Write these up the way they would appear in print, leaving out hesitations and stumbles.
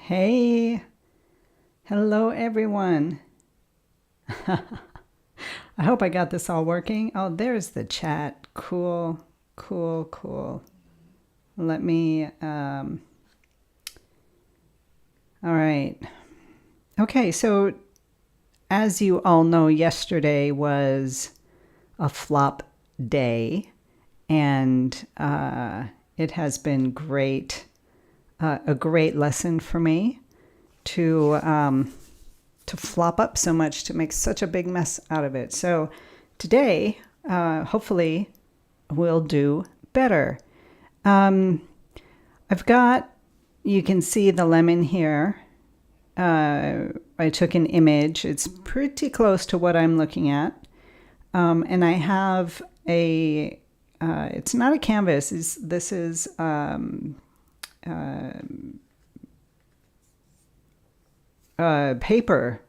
Hey, hello everyone. I hope I got this all working. Oh, there's the chat. Cool, cool, cool. Let me, all right. Okay, so as you all know, yesterday was a flop day, and it has been great, a great lesson for me to flop up so much, to make such a big mess out of it. So today, hopefully, we'll do better. I've got, you can see the lemon here. I took an image. It's pretty close to what I'm looking at. And I have it's not a canvas. This is paper,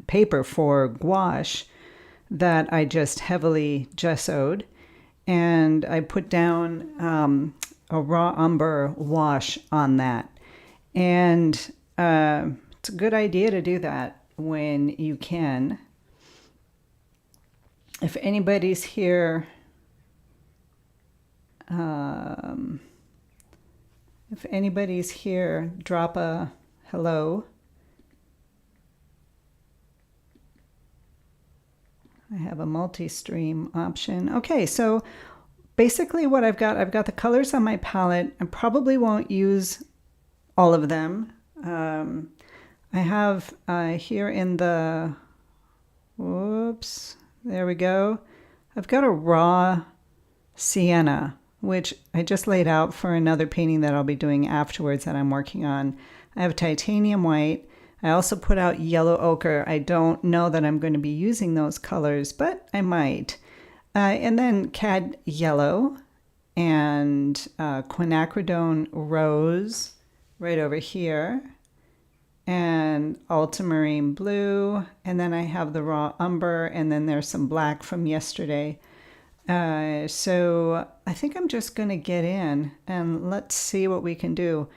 paper for gouache that I just heavily gessoed, and I put down a raw umber wash on that. And it's a good idea to do that when you can. If anybody's here, drop a hello. I have a multi-stream option. Okay, so basically what I've got the colors on my palette. I probably won't use all of them. I have here in the, whoops, there we go. I've got a raw sienna, which I just laid out for another painting that I'll be doing afterwards that I'm working on. I have titanium white. I also put out yellow ochre. I don't know that I'm going to be using those colors, but I might. And then cad yellow and quinacridone rose right over here, and ultramarine blue, and then I have the raw umber, and then there's some black from yesterday. So I think I'm just going to get in and let's see what we can do.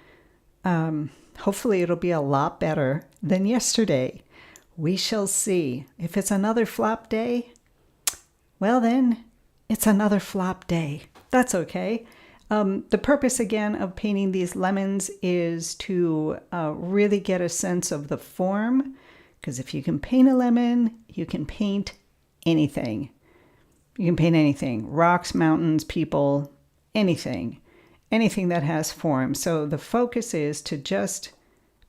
Hopefully it'll be a lot better than yesterday. We shall see. If it's another flop day, well then, it's another flop day. That's okay. The purpose again of painting these lemons is to really get a sense of the form, because if you can paint a lemon, you can paint anything. You can paint anything, rocks, mountains, people, anything that has form. So the focus is to just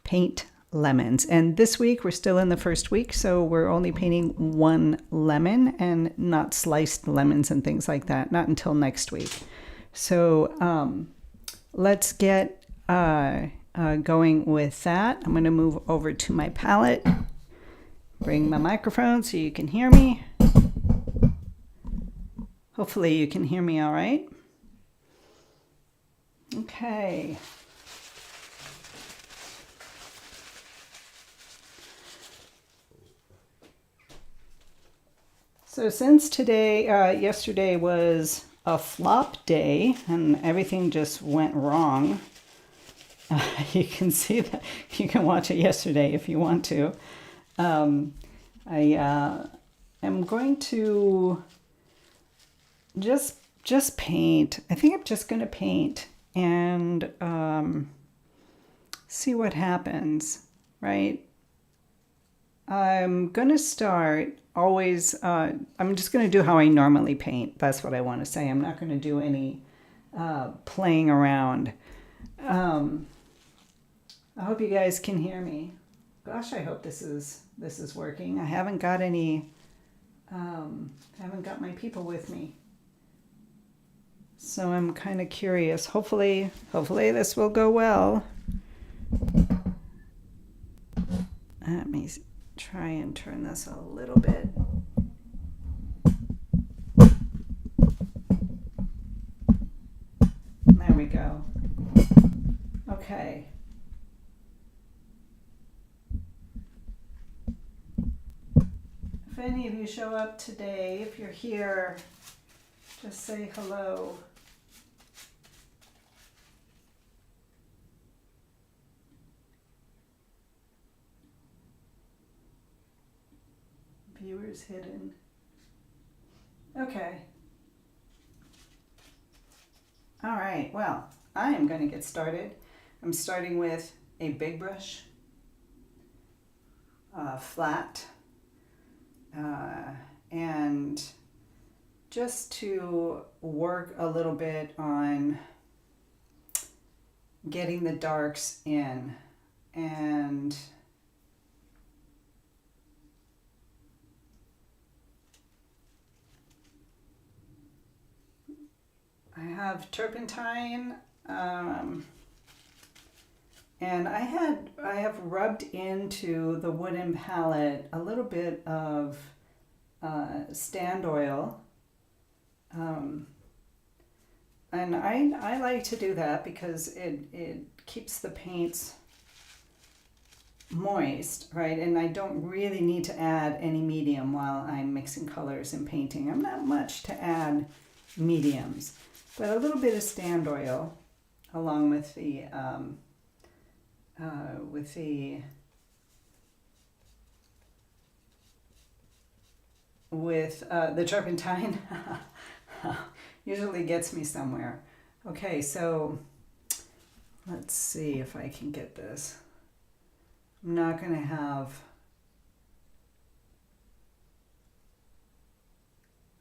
paint lemons. And this week, we're still in the first week, so we're only painting one lemon and not sliced lemons and things like that, not until next week. So let's get going with that. I'm going to move over to my palette, bring my microphone so you can hear me. Hopefully you can hear me all right. Okay. So since yesterday was a flop day and everything just went wrong, you can see that. You can watch it yesterday if you want to. I am going to just paint. I think I'm just going to paint and see what happens, right? I'm going to start always, I'm just going to do how I normally paint. That's what I want to say. I'm not going to do any playing around. I hope you guys can hear me. Gosh, I hope this is working. I haven't got my people with me. So I'm kind of curious. Hopefully this will go well. Let me try and turn this a little bit. There we go. Okay. If any of you show up today, if you're here, just say hello. colors hidden. Okay. All right, well, I am going to get started. I'm starting with a big brush, flat, and just to work a little bit on getting the darks in. And I have turpentine, and I have rubbed into the wooden palette a little bit of stand oil, and I like to do that because it keeps the paints moist, right? And I don't really need to add any medium while I'm mixing colors and painting. I'm not much to add mediums, but a little bit of stand oil along with the the turpentine usually gets me somewhere. Okay, so let's see if I can get this. I'm not going to have...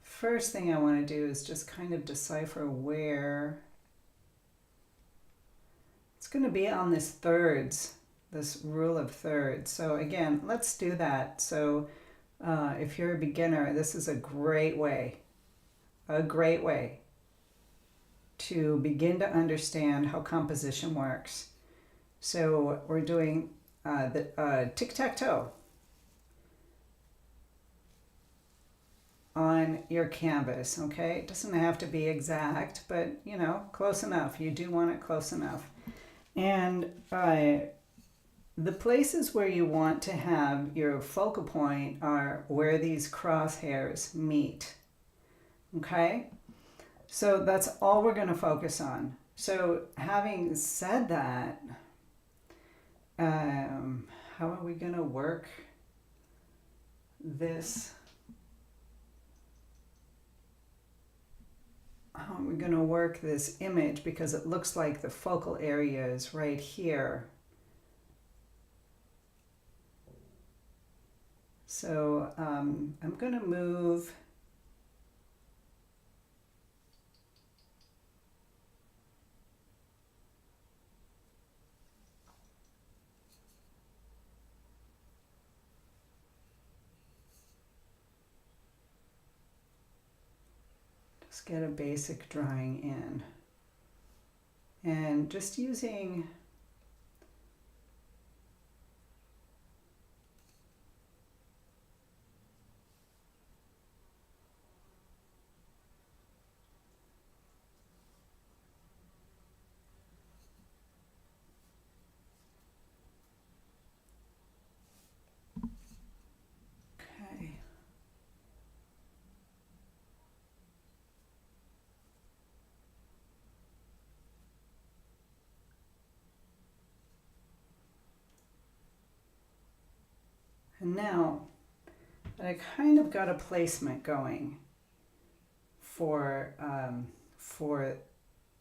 First thing I want to do is just kind of decipher where it's going to be on this thirds, this rule of thirds. So again, let's do that. So if you're a beginner, this is a great way to begin to understand how composition works. So we're doing the tic-tac-toe on your canvas, okay? It doesn't have to be exact, but you know, close enough. You do want it close enough. And the places where you want to have your focal point are where these crosshairs meet, okay? So that's all we're going to focus on. So having said that, how are we going to work this? How are we going to work this image? Because it looks like the focal area is right here. So I'm going to move just get a basic drawing in. And just using okay. And now that I kind of got a placement going for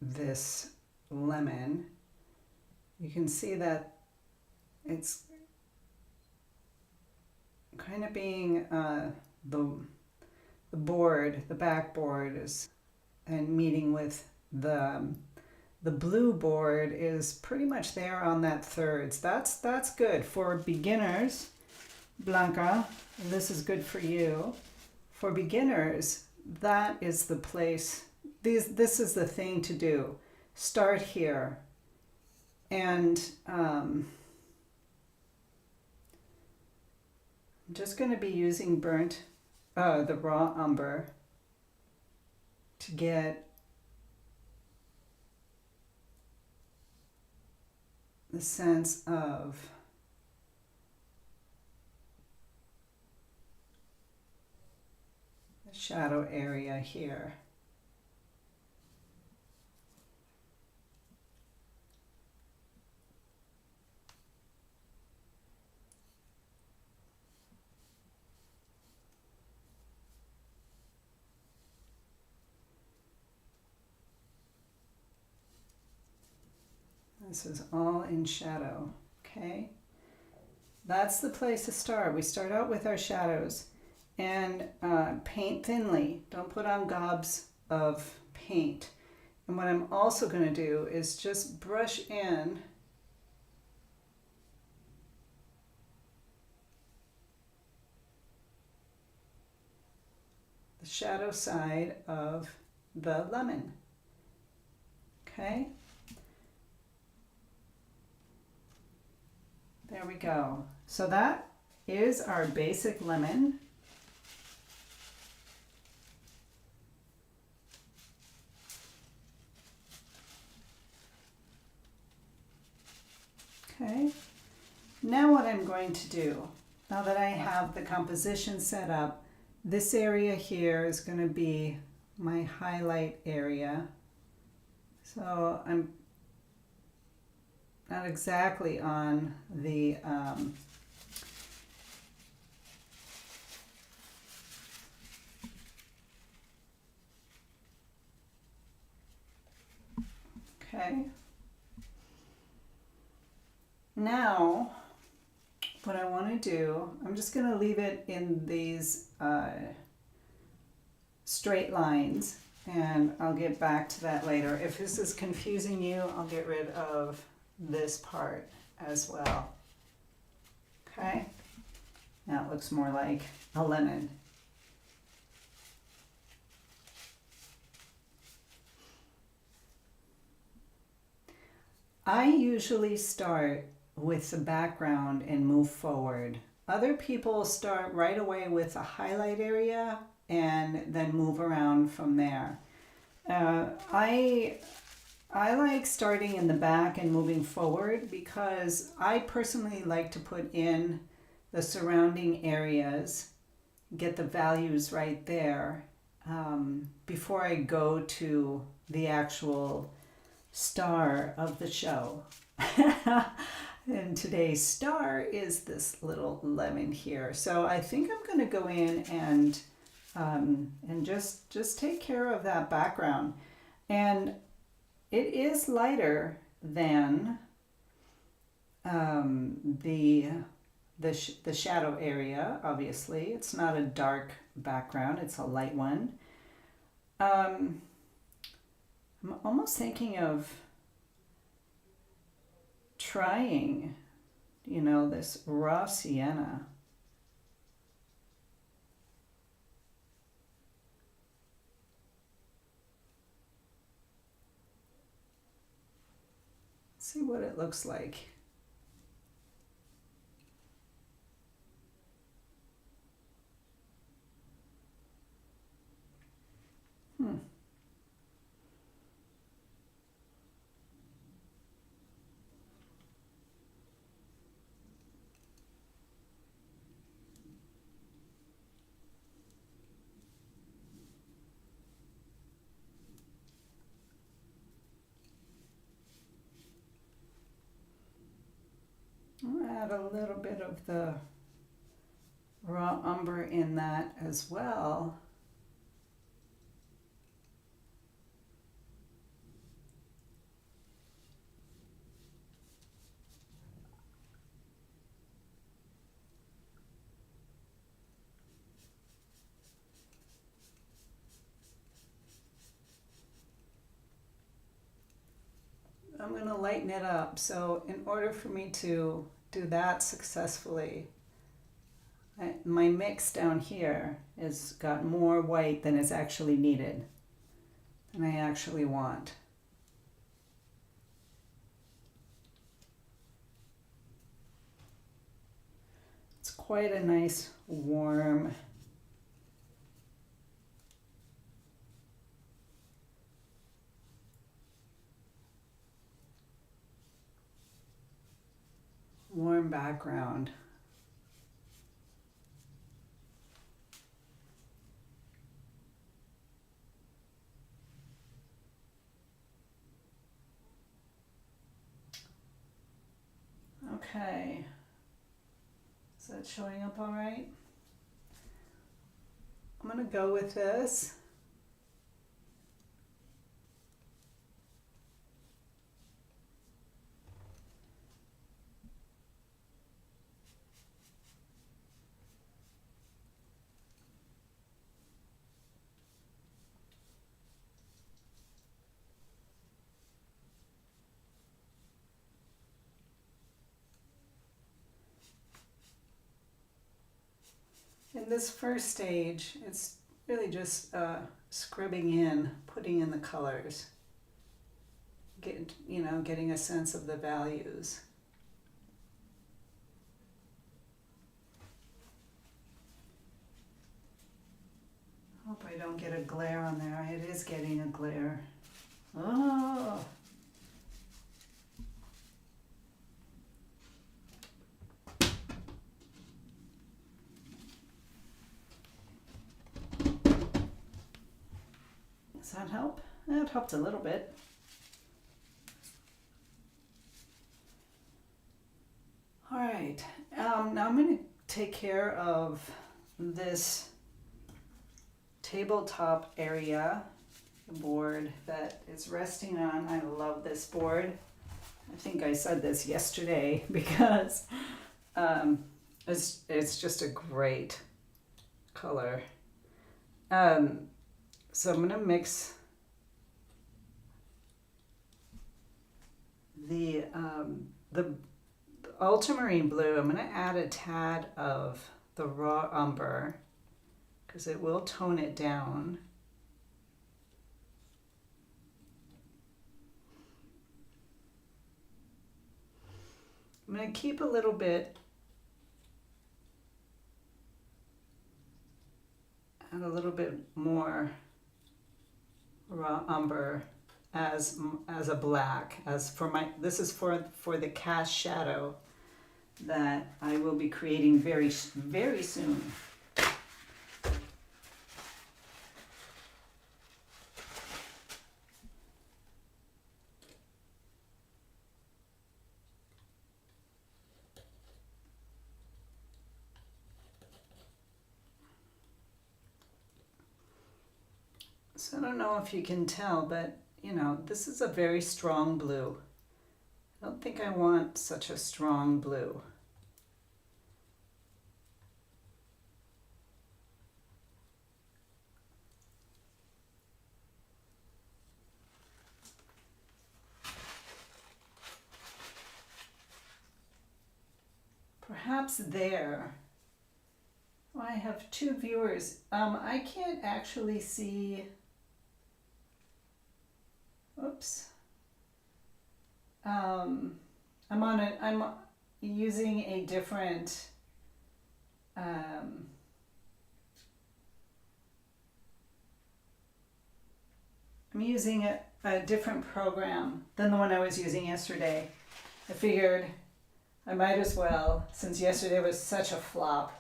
this lemon, you can see that it's kind of being the board, the backboard is, and meeting with the blue board is pretty much there on that thirds. That's good for beginners. Blanca, this is good for you. For beginners, that is the place. This is the thing to do. Start here, and I'm just going to be using the raw umber to get the sense of the shadow area here. This is all in shadow, okay? That's the place to start. We start out with our shadows and paint thinly. Don't put on gobs of paint. And what I'm also going to do is just brush in the shadow side of the lemon. Okay? There we go. So that is our basic lemon. Okay, now what I'm going to do, now that I have the composition set up, this area here is going to be my highlight area. So I'm not exactly on the okay. Now, what I want to do, I'm just going to leave it in these straight lines, and I'll get back to that later. If this is confusing you, I'll get rid of this part as well. Okay? Now it looks more like a lemon. I usually start with the background and move forward. Other people start right away with a highlight area and then move around from there. I like starting in the back and moving forward because I personally like to put in the surrounding areas, get the values right there before I go to the actual star of the show. And today's star is this little lemon here. So I think I'm going to go in and just take care of that background. And it is lighter than the shadow area. Obviously, it's not a dark background; it's a light one. I'm almost thinking of trying, this raw sienna. See what it looks like. I'll add a little bit of the raw umber in that as well. I'm going to lighten it up. So in order for me to do that successfully, my mix down here has got more white than is actually needed, than I actually want. It's quite a nice warm background. Okay, is that showing up all right? I'm going to go with this. In this first stage, it's really just scribbing in, putting in the colors, getting a sense of the values. Hope I don't get a glare on there. It is getting a glare. Oh. Does that help? It helped a little bit. All right, now I'm going to take care of this tabletop area, the board that it's resting on. I love this board. I think I said this yesterday because it's just a great color. So I'm going to mix the ultramarine blue. I'm going to add a tad of the raw umber because it will tone it down. I'm going to keep a little bit, add a little bit more raw umber as a black, as for my, this is for the cast shadow that I will be creating very soon. So I don't know if you can tell, but this is a very strong blue. I don't think I want such a strong blue. Perhaps there. Oh, I have 2 viewers. I can't actually see. Oops. I'm using a different I'm using a different program than the one I was using yesterday. I figured I might as well, since yesterday was such a flop.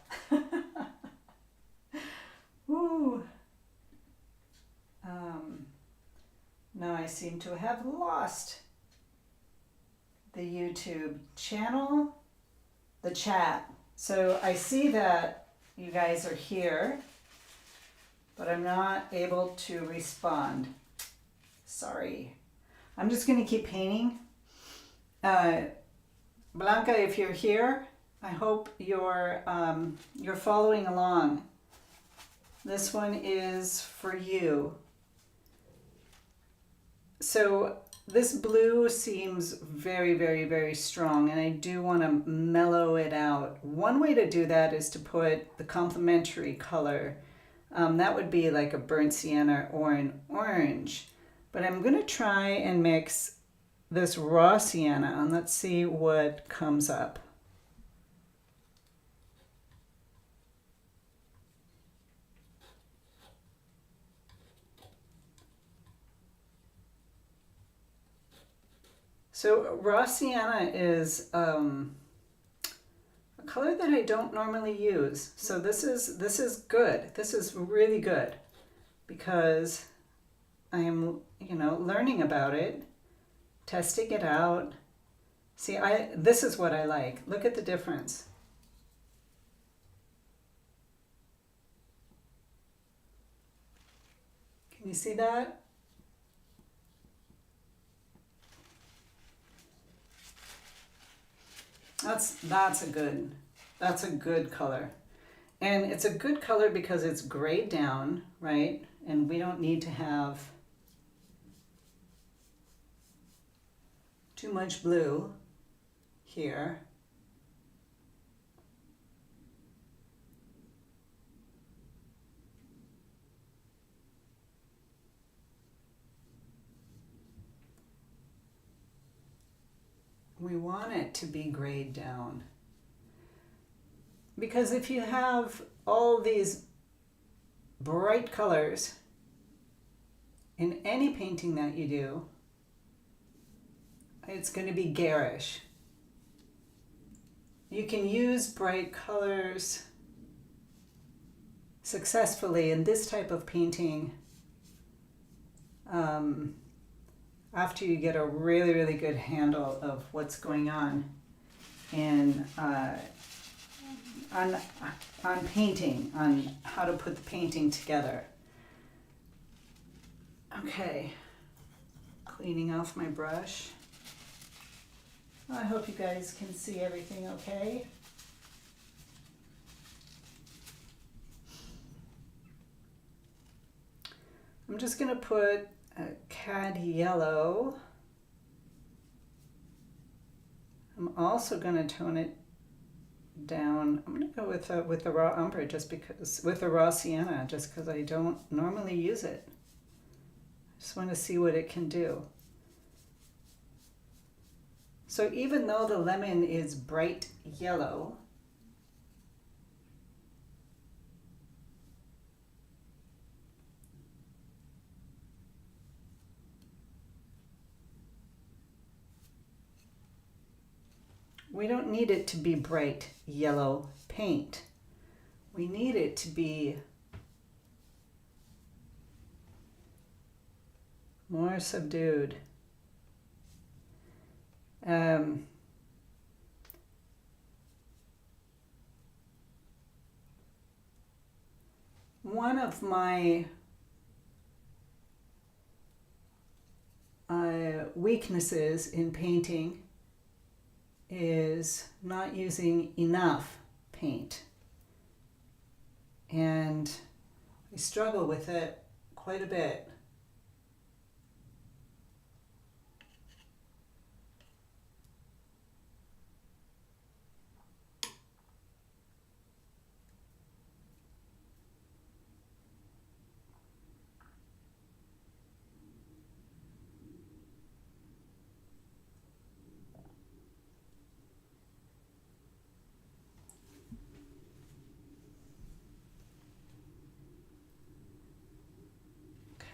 Woo. Now I seem to have lost the YouTube channel, the chat. So I see that you guys are here, but I'm not able to respond. Sorry. I'm just going to keep painting. Blanca, if you're here, I hope you're following along. This one is for you. So this blue seems very, very, very strong, and I do want to mellow it out. One way to do that is to put the complementary color. That would be like a burnt sienna or an orange. But I'm going to try and mix this raw sienna, and let's see what comes up. So raw sienna is a color that I don't normally use. So this is good. This is really good because I am, learning about it, testing it out. See, this is what I like. Look at the difference. Can you see that? That's a good color. And it's a good color because it's grayed down, right? And we don't need to have too much blue here. it to be grayed down. Because if you have all these bright colors in any painting that you do, it's going to be garish. You can use bright colors successfully in this type of painting after you get a really, really good handle of what's going on in on painting, on how to put the painting together. Okay, cleaning off my brush. I hope you guys can see everything okay. I'm just going to put a cad yellow. I'm also going to tone it down. I'm going to go with the raw umber, just because, with the raw sienna, just because I don't normally use it. I just want to see what it can do. So even though the lemon is bright yellow, we don't need it to be bright yellow paint. We need it to be more subdued. One of my weaknesses in painting is not using enough paint, and I struggle with it quite a bit.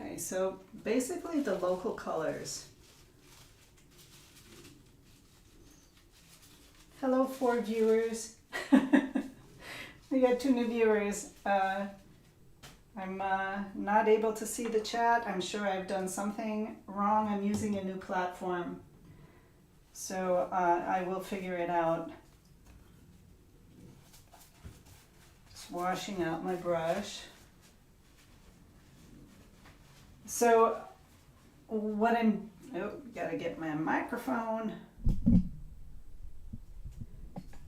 Okay, so basically the local colors. Hello, 4 viewers. We got 2 new viewers. I'm not able to see the chat. I'm sure I've done something wrong. I'm using a new platform, so I will figure it out. Just washing out my brush. So what gotta get my microphone.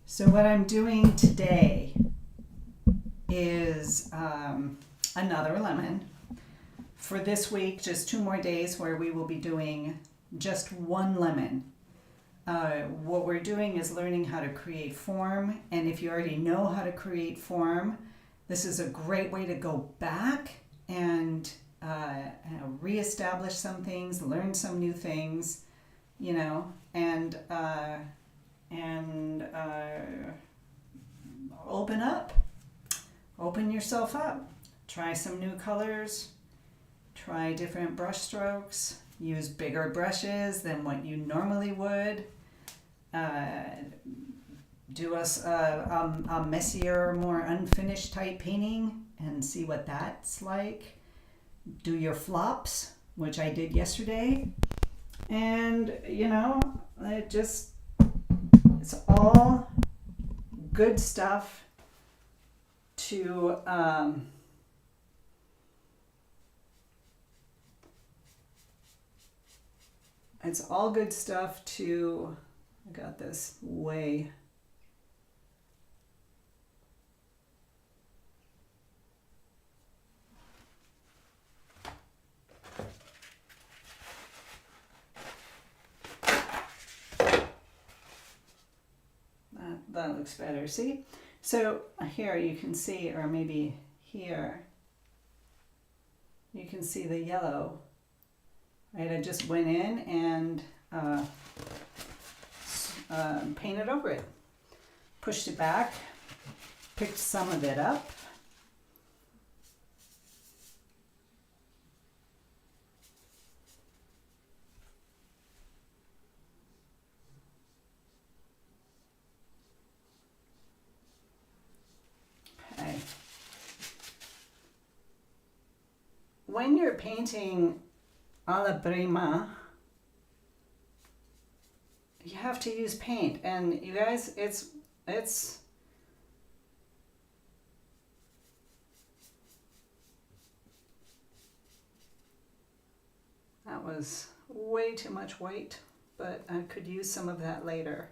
So what I'm doing today is another lemon. For this week, just 2 more days where we will be doing just 1 lemon. What we're doing is learning how to create form, and if you already know how to create form, this is a great way to go back and reestablish some things, learn some new things, you know, and open yourself up, try some new colors, try different brush strokes, use bigger brushes than what you normally would, do a messier, more unfinished type painting and see what that's like. Do your flops, which I did yesterday, and you know, it's all good stuff to I got this way. That looks better. See? So here you can see, or maybe here, you can see the yellow. Right? I just went in and painted over it. Pushed it back, picked some of it up. Okay. When you're painting alla prima, you have to use paint, and you guys, it's that was way too much white, but I could use some of that later.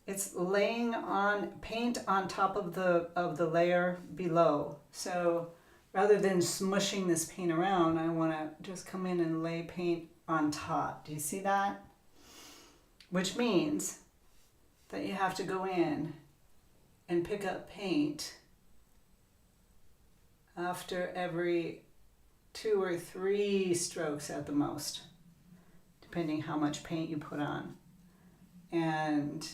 It's laying on paint on top of the layer below. So rather than smushing this paint around, I want to just come in and lay paint on top. Do you see that? Which means that you have to go in and pick up paint after every 2 or 3 strokes at the most, depending how much paint you put on. And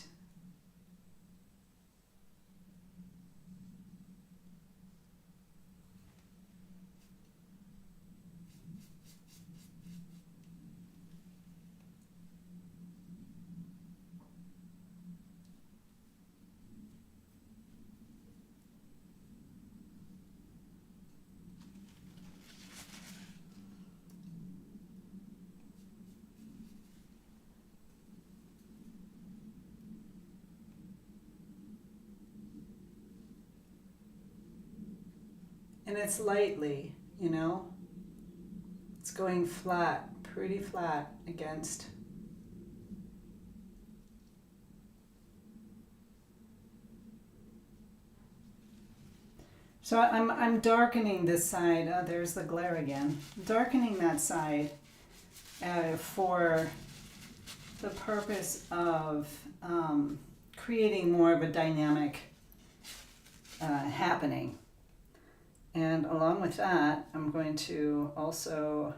it's lightly, you know, it's going flat, pretty flat against. So I'm darkening this side. Oh, there's the glare again. Darkening that side for the purpose of creating more of a dynamic happening. And along with that, I'm going to also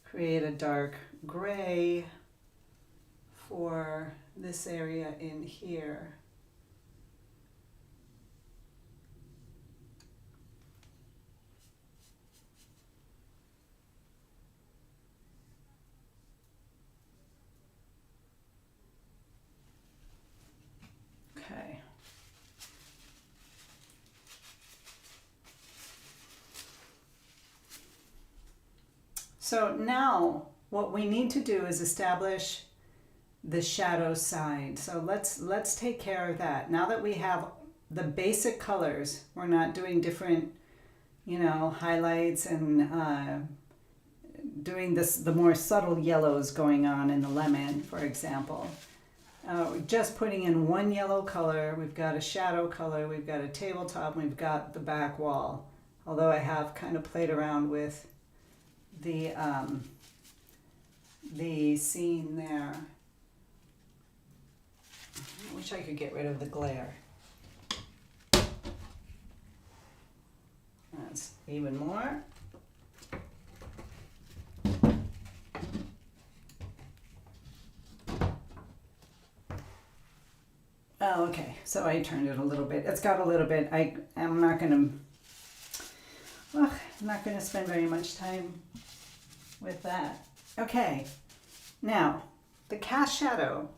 create a dark gray for this area in here. Okay. So now what we need to do is establish the shadow side. So let's take care of that. Now that we have the basic colors, we're not doing different, you know, highlights and doing the more subtle yellows going on in the lemon, for example. We're just putting in one yellow color. We've got a shadow color, we've got a tabletop, and we've got the back wall. Although I have kind of played around with the scene there. I wish I could get rid of the glare. That's even more. Oh, okay. So I turned it a little bit. It's got a little bit. I'm not gonna spend very much time with that. Okay. Now, the cast shadow.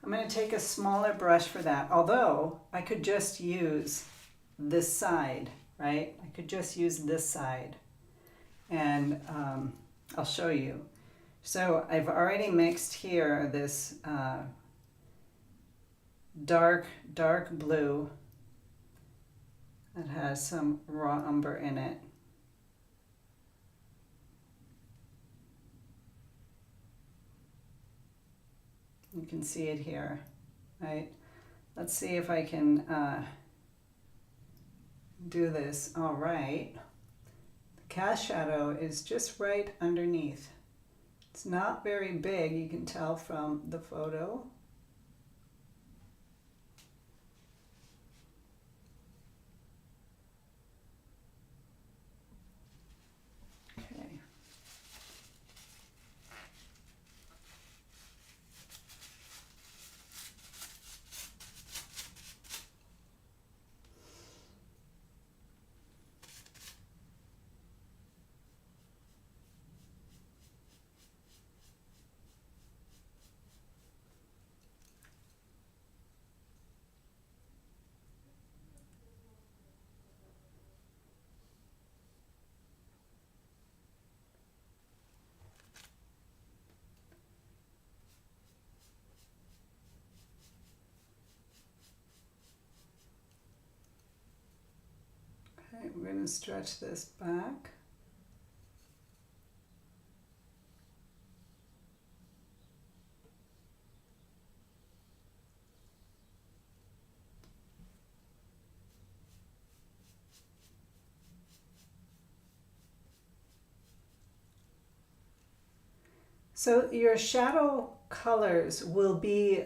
I'm going to take a smaller brush for that. Although I could just use this side, right? I could just use this side, and I'll show you. So I've already mixed here this dark blue that has some raw umber in it. You can see it here, right? Let's see if I can do this. All right. The cast shadow is just right underneath. It's not very big, you can tell from the photo. Okay. Okay, we're going to stretch this back. So your shadow colors will be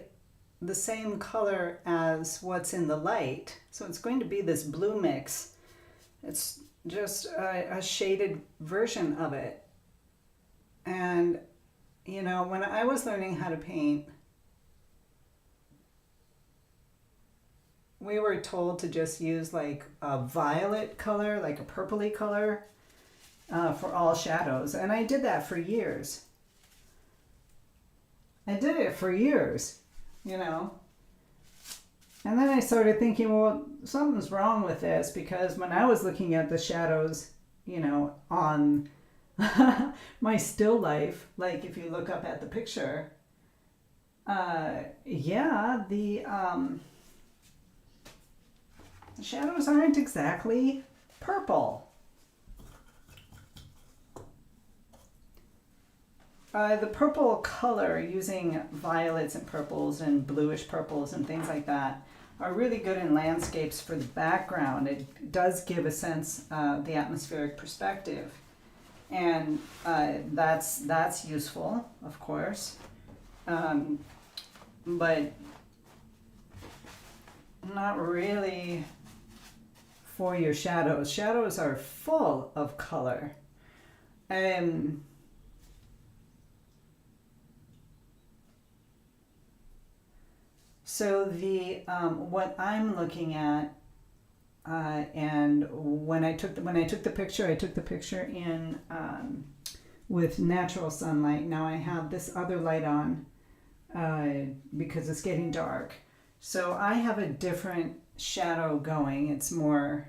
the same color as what's in the light. So it's going to be this blue mix. It's just a shaded version of it. And, you know, when I was learning how to paint, we were told to just use like a violet color, like a purpley color for all shadows. And I did that for years. I did it for years, you know. And then I started thinking, well, something's wrong with this, because when I was looking at the shadows, you know, on my still life, like if you look up at the picture, yeah, the shadows aren't exactly purple. The purple color, using violets and purples and bluish purples and things like that, are really good in landscapes for the background. It does give a sense of the atmospheric perspective. And that's useful, of course. But not really for your shadows. Shadows are full of color. So the what I'm looking at, and when I took the picture in with natural sunlight. Now I have this other light on because it's getting dark. So I have a different shadow going. It's more.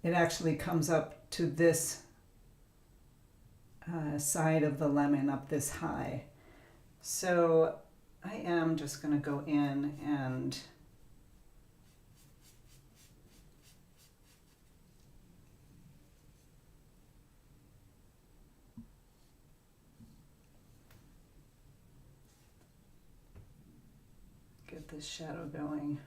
It actually comes up to this side of the lemon, up this high. So I am just going to go in and get this shadow going.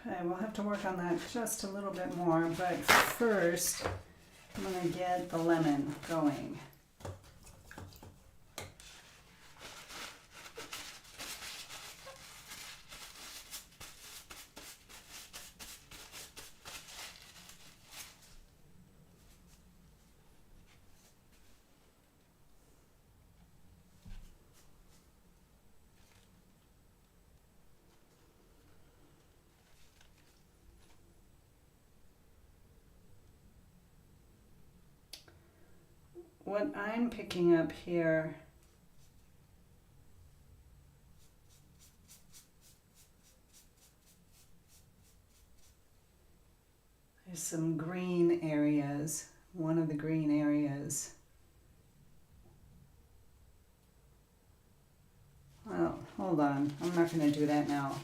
Okay, we'll have to work on that just a little bit more, but first I'm going to get the lemon going. What I'm picking up here is some green areas. One of the green areas. Well, hold on. I'm not going to do that now.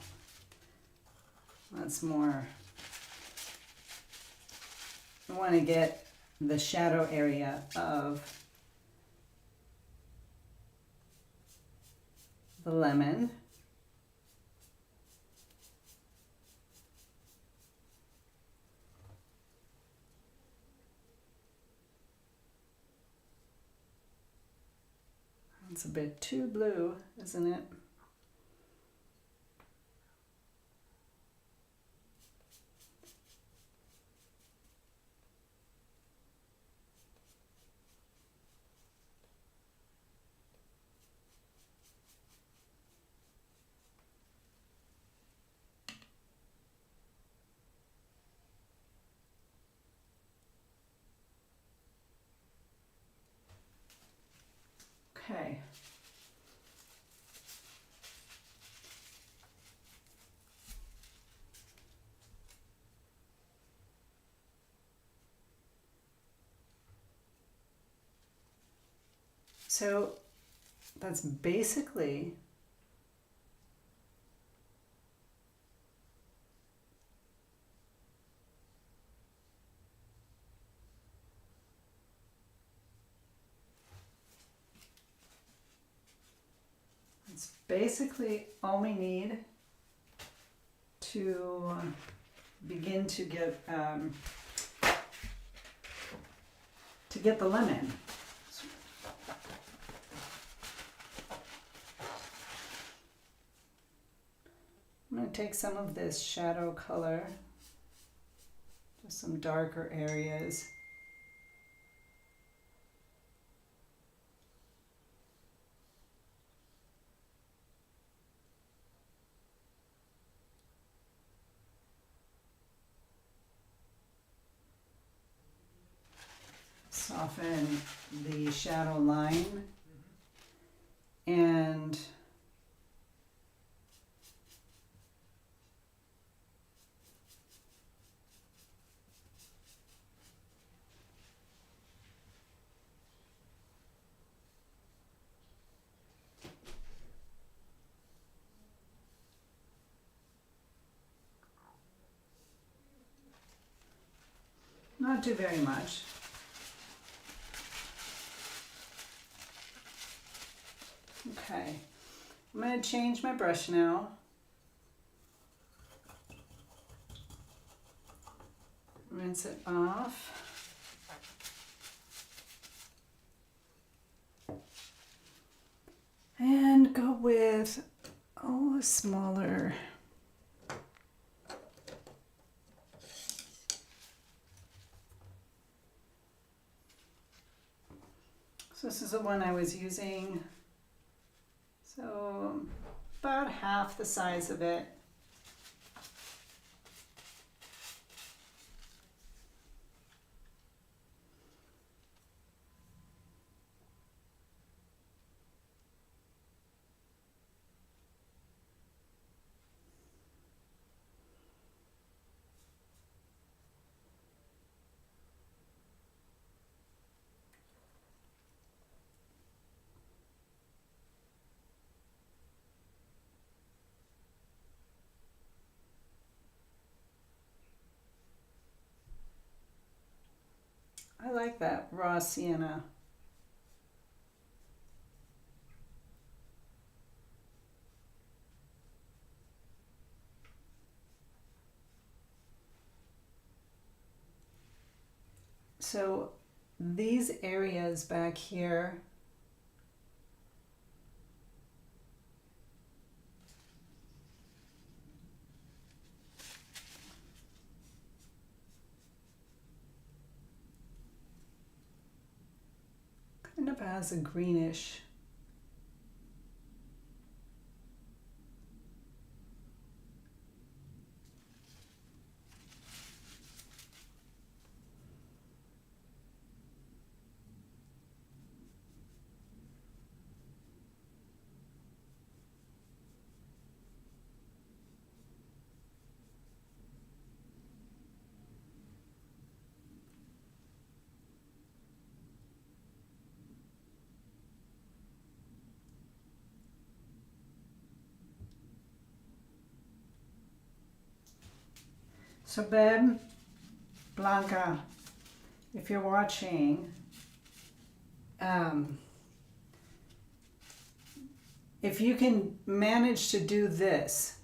That's more. I want to get the shadow area of the lemon. It's a bit too blue, isn't it? Okay. So that's basically all we need to begin to get the lemon. I'm going to take some of this shadow color, just some darker areas. Soften the shadow line and not do very much. Okay, I'm going to change my brush now. Rinse it off. And go with, a smaller. So this is the one I was using. So about half the size of it. I like that raw sienna. So these areas back here, kind of has a greenish. So babe, Blanca, if you're watching, if you can manage to do this,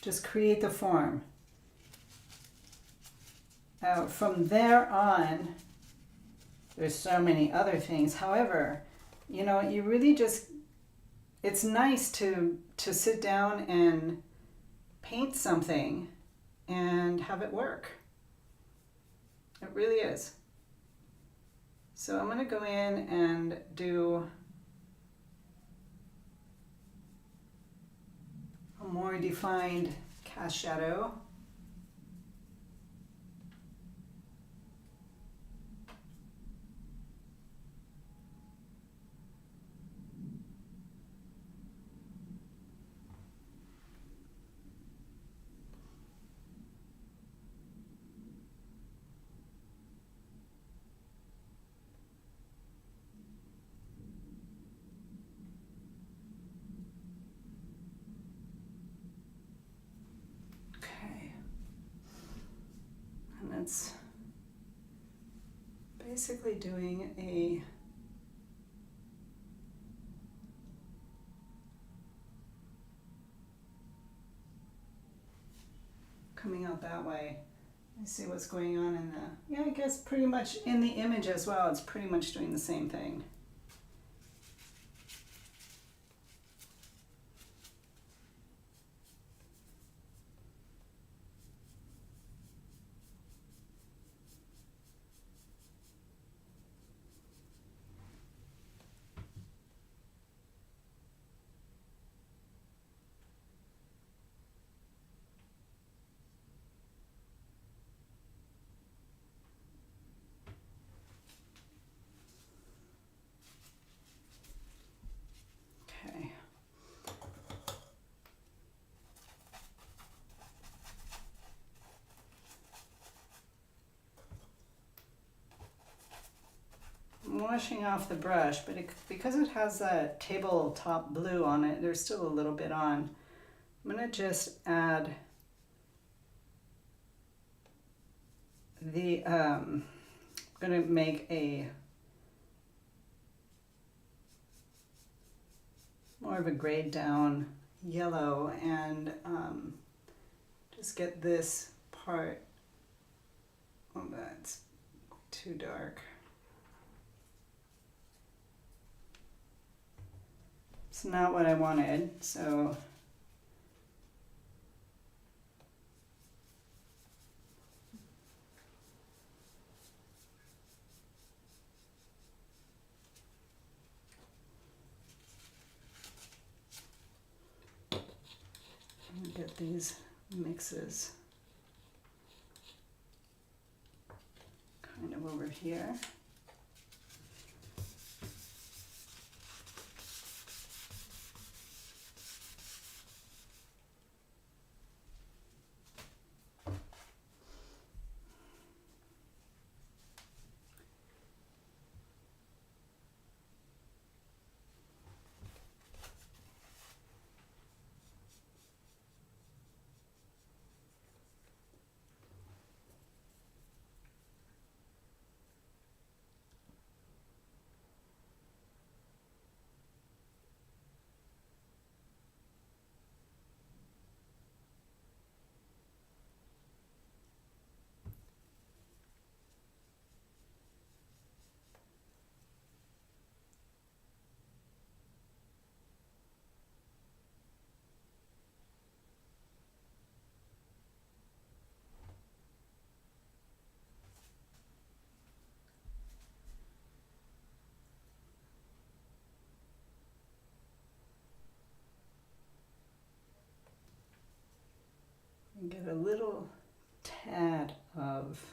just create the form. From there on, there's so many other things. However, you really just, it's nice to sit down and paint something and have it work. It really is. So I'm going to go in and do a more defined cast shadow. it's basically doing a coming out that way. I see what's going on in the, yeah, I guess pretty much in the image as well, it's pretty much doing the same thing. Okay. I'm washing off the brush, but because it has that tabletop blue on it, there's still a little bit on. I'm going to just add the, I'm going to make a more of a grayed down yellow and just get this part, oh that's too dark. It's not what I wanted, so get these mixes kind of over here. And get a little tad of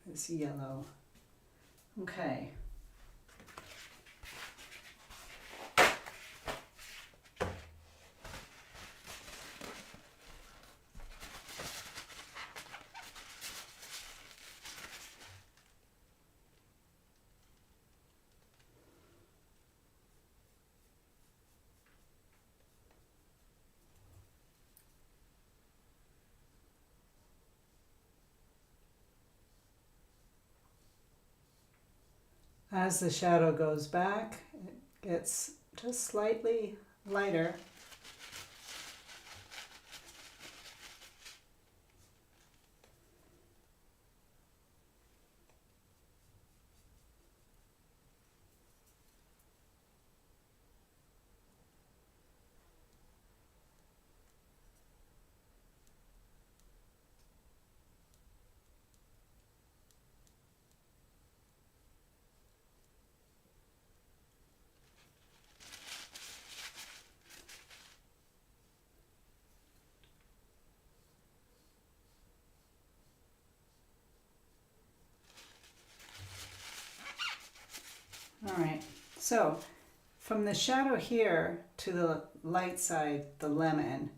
this yellow. Okay. As the shadow goes back, it gets just slightly lighter. All right, so from the shadow here to the light side, the lemon,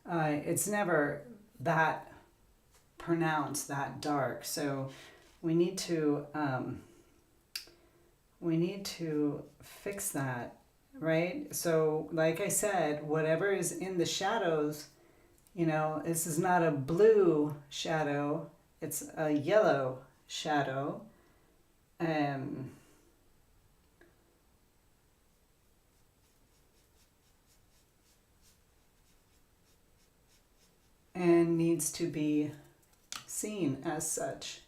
it's never that pronounced, that dark. So we need to fix that, right? So like I said, whatever is in the shadows This is not a blue shadow, it's a yellow shadow. Um, and needs to be seen as such.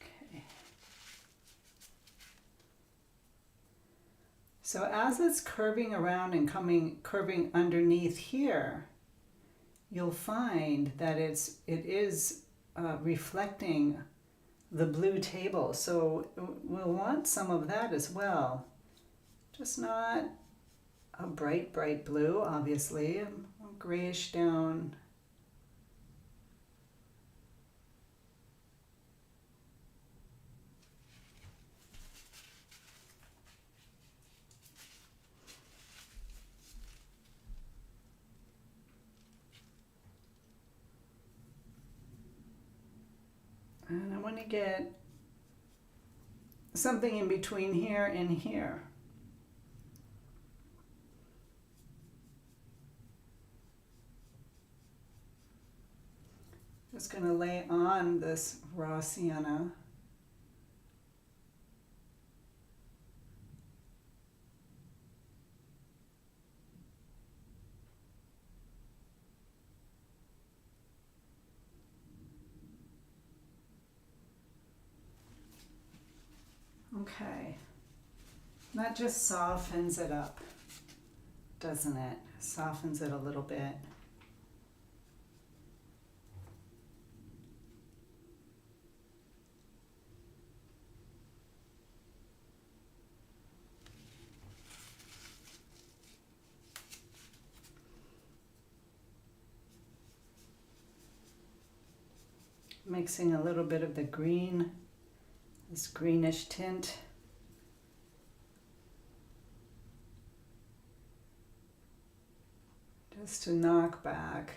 Okay. So as it's curving around and curving underneath here, you'll find that it is reflecting the blue table. So we'll want some of that as well. Just not a bright, bright blue, obviously, a grayish down. And I want to get something in between here and here. Just going to lay on this raw sienna. Okay. That just softens it up, doesn't it? Softens it a little bit. Mixing a little bit of the green, this greenish tint. Just to knock back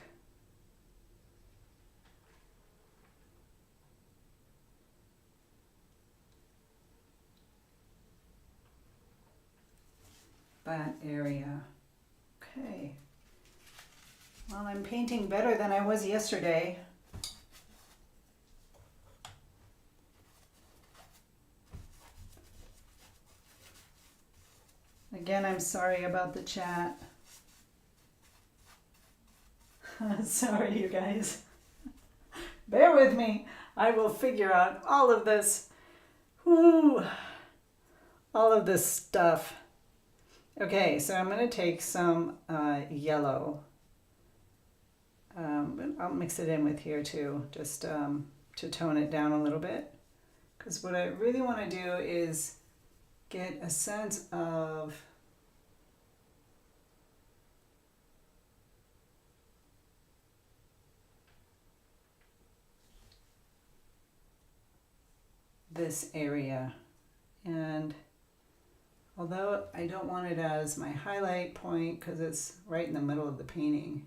that area. Okay. Well, I'm painting better than I was yesterday. Again, I'm sorry about the chat. Sorry, you guys. Bear with me. I will figure out all of this. Woo! All of this stuff. Okay, so I'm going to take some yellow. I'll mix it in with here too, just to tone it down a little bit. Because what I really want to do is get a sense of this area. And although I don't want it as my highlight point because it's right in the middle of the painting,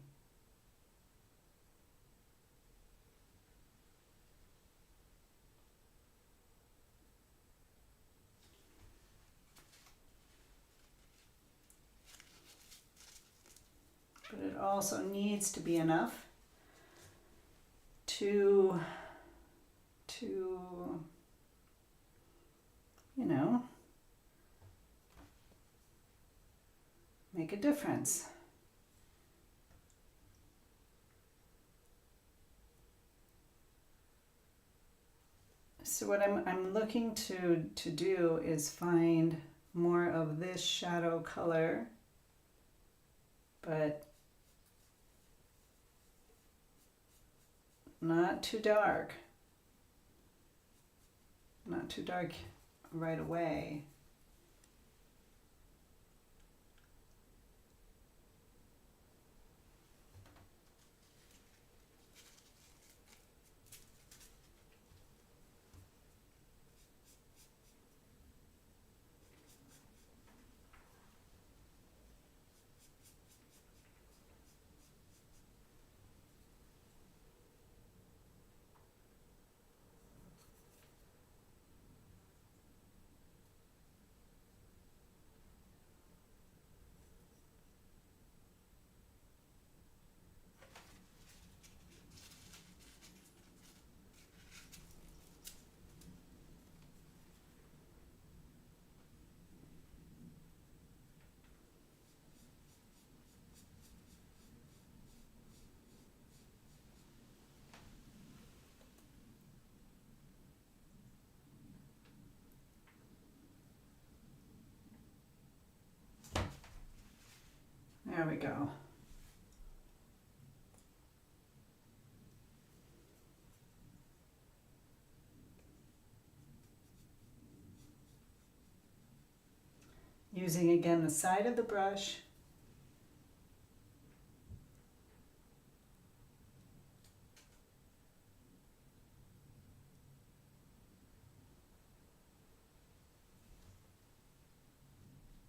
but it also needs to be enough to make a difference. So what I'm looking to do is find more of this shadow color, but not too dark. Not too dark right away. There we go. Using again the side of the brush.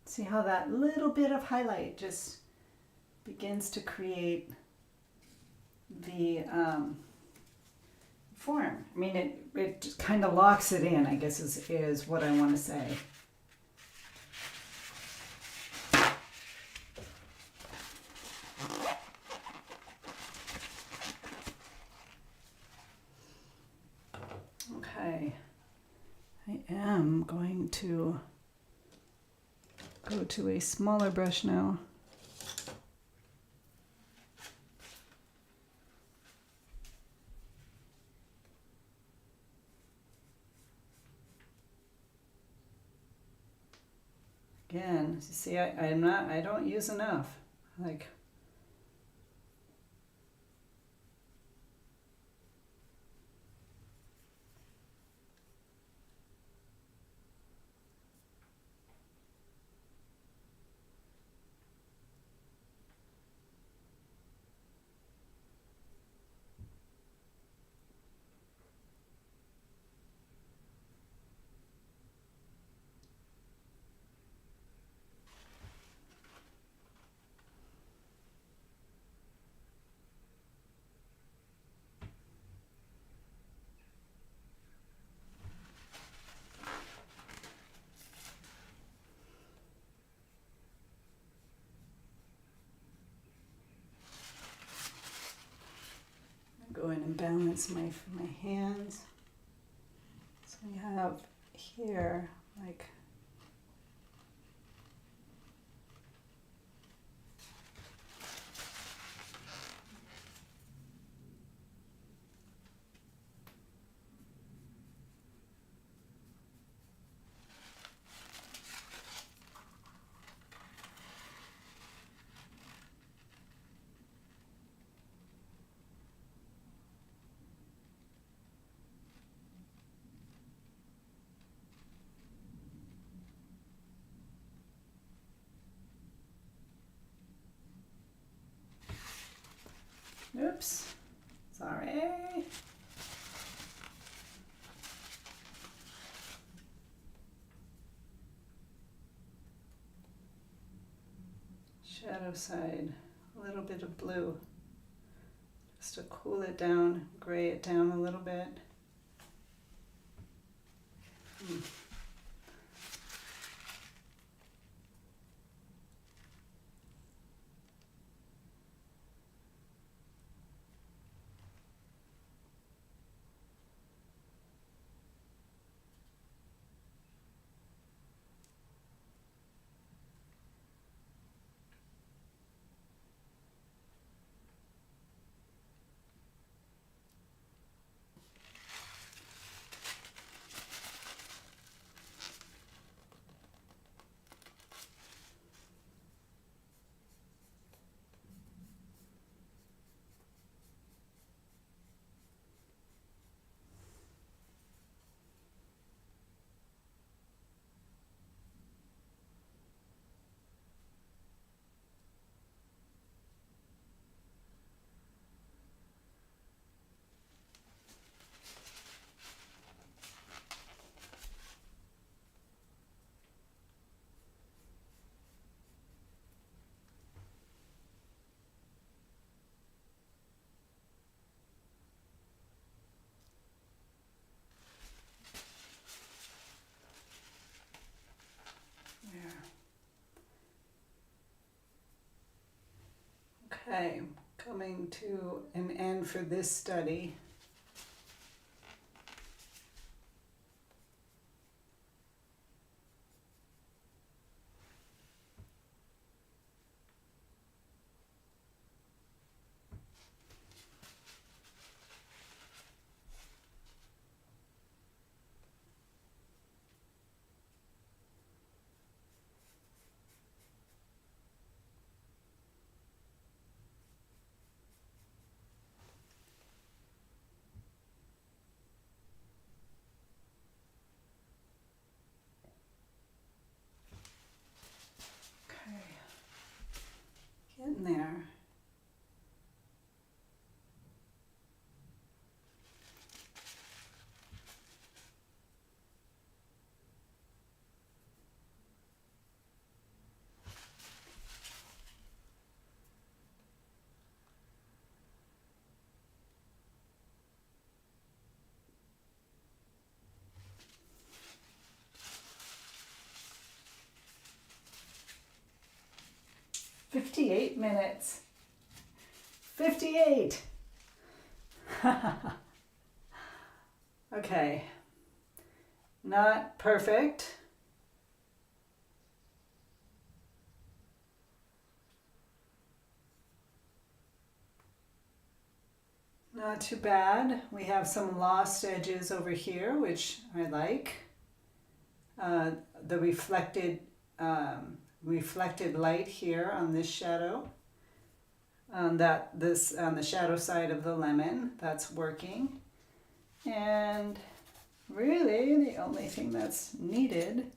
See how that little bit of highlight just begins to create the form. I mean, it just kind of locks it in, I guess is what I want to say. Okay, I am going to go to a smaller brush now. Again, you see, I don't use enough. Like, go in and balance my hands. So we have here, like, oops, sorry. Shadow side, a little bit of blue, just to cool it down, gray it down a little bit. Okay, coming to an end for this study. 58 minutes. 58. Okay. Not perfect. Not too bad. We have some lost edges over here, which I like. The reflected light here on this shadow. On the shadow side of the lemon, that's working. And really, the only thing that's needed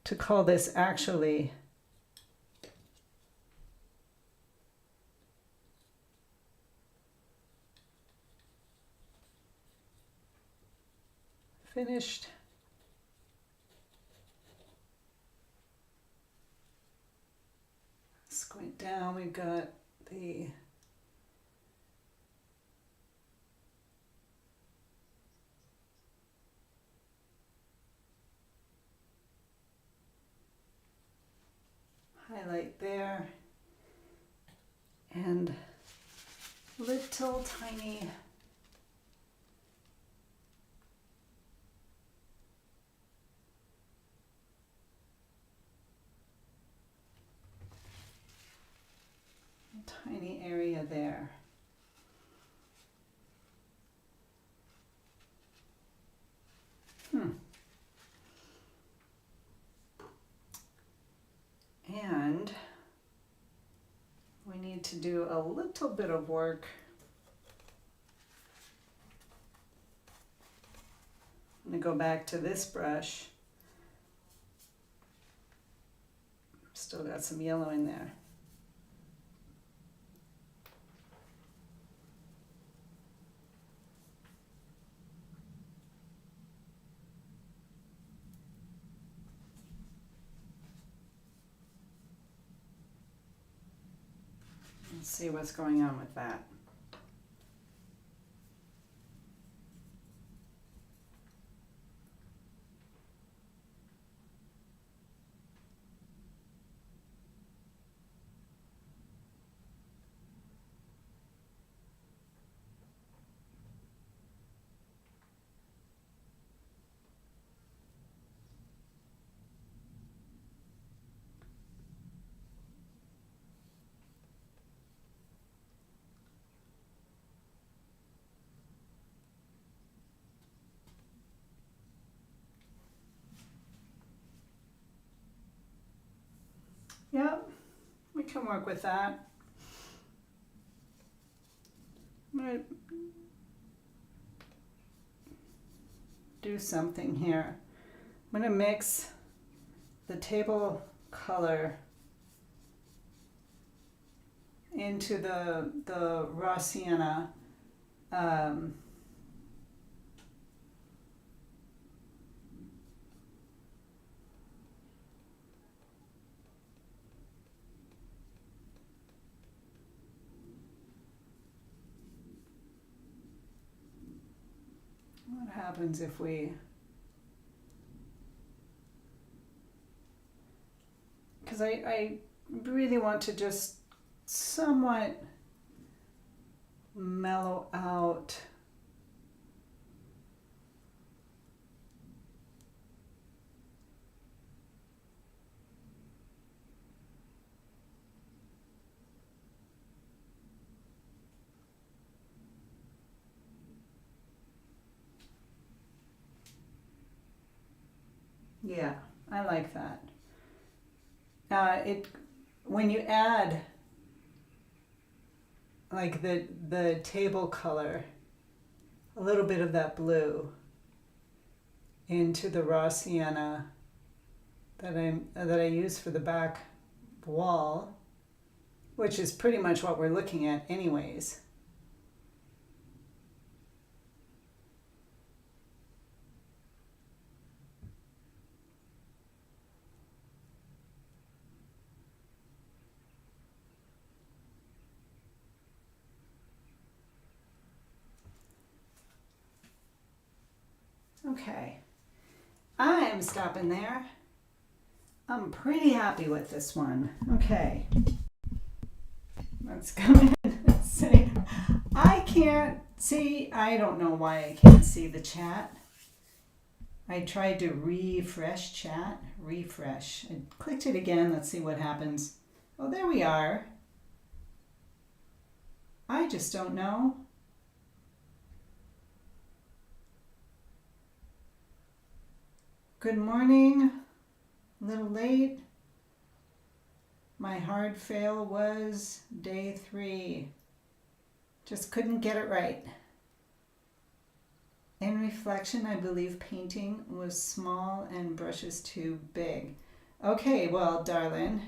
to call this actually finished. Squint down, we've got the highlight there, and little tiny area there. And we need to do a little bit of work. I'm going to go back to this brush. Still got some yellow in there. Let's see what's going on with that. Yep, we can work with that. I'm going to do something here. I'm going to mix the table color into the raw sienna. What happens if we, because I really want to just somewhat mellow out yeah, I like that. When you add like the table color, a little bit of that blue into the raw sienna that I use for the back wall, which is pretty much what we're looking at anyways. Okay, I'm stopping there. I'm pretty happy with this one. Okay. Let's come in and say, I can't see, I don't know why I can't see the chat. I tried to refresh chat, refresh. I clicked it again, let's see what happens. Oh, there we are. I just don't know. Good morning, a little late. My hard fail was day 3. Just couldn't get it right. In reflection, I believe painting was small and brushes too big. Okay, well, darling,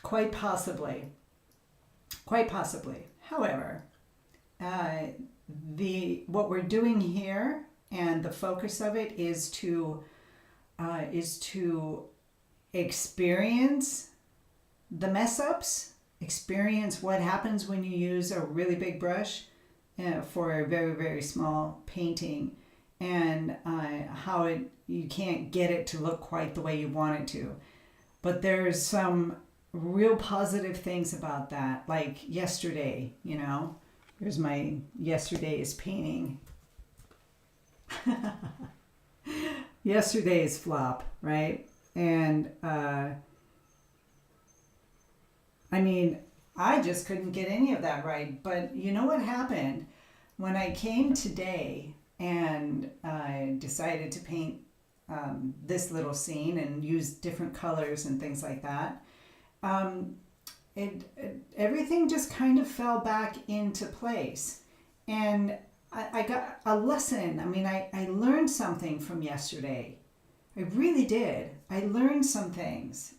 quite possibly. Quite possibly. However, what we're doing here and the focus of it is to experience the mess ups, experience what happens when you use a really big brush for a very, very small painting, and how you can't get it to look quite the way you want it to. But there's some real positive things about that, like yesterday, here's my yesterday's painting. Yesterday's flop, right? And I just couldn't get any of that right. But you know what happened? When I came today and I decided to paint this little scene and use different colors and things like that, everything just kind of fell back into place. And I got a lesson. I learned something from yesterday. I really did. I learned some things,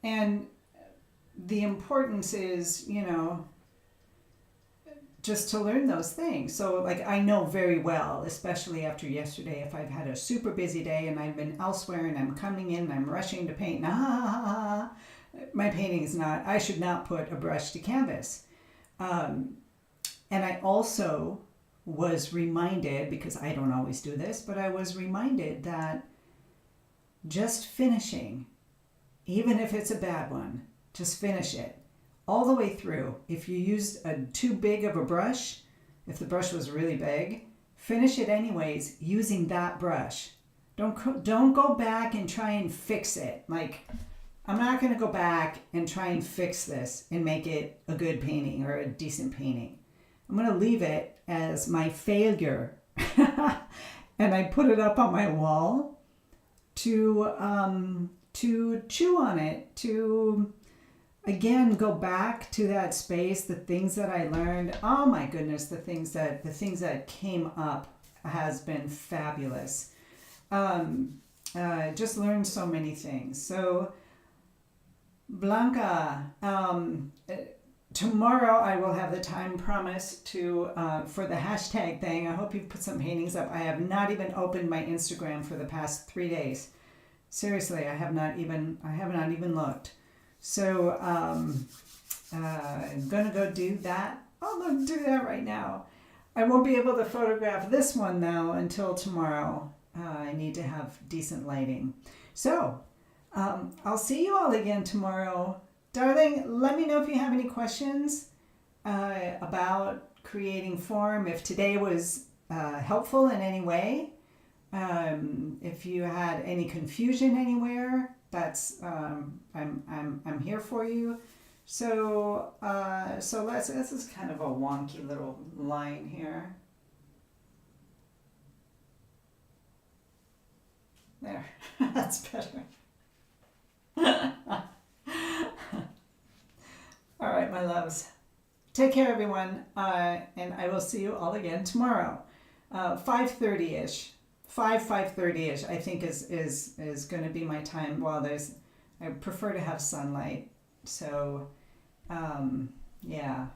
and the importance is, just to learn those things. So like I know very well, especially after yesterday, if I've had a super busy day and I've been elsewhere and I'm coming in and I'm rushing to paint, my painting is not, I should not put a brush to canvas. And I also was reminded, because I don't always do this, but I was reminded that just finishing, even if it's a bad one, just finish it all the way through. If you used too big of a brush, if the brush was really big, finish it anyways using that brush. Don't go back and try and fix it. Like, I'm not going to go back and try and fix this and make it a good painting or a decent painting. I'm going to leave it as my failure. And I put it up on my wall to chew on it, to again go back to that space, the things that I learned. Oh my goodness, the things that came up has been fabulous. Just learned so many things. So Blanca, tomorrow I will have the time promised to for the hashtag thing. I hope you've put some paintings up. I have not even opened my Instagram for the past 3 days. Seriously, I have not even looked. So I'm gonna go do that. I'll go do that right now. I won't be able to photograph this one now until tomorrow. I need to have decent lighting. So I'll see you all again tomorrow. Darling, let me know if you have any questions about creating form, if today was helpful in any way. If you had any confusion anywhere, that's I'm here for you. So this is kind of a wonky little line here. There, that's better. All right, my loves. Take care, everyone, and I will see you all again tomorrow, 5:30ish. 5:30ish, I think is going to be my time. While I prefer to have sunlight. So, yeah.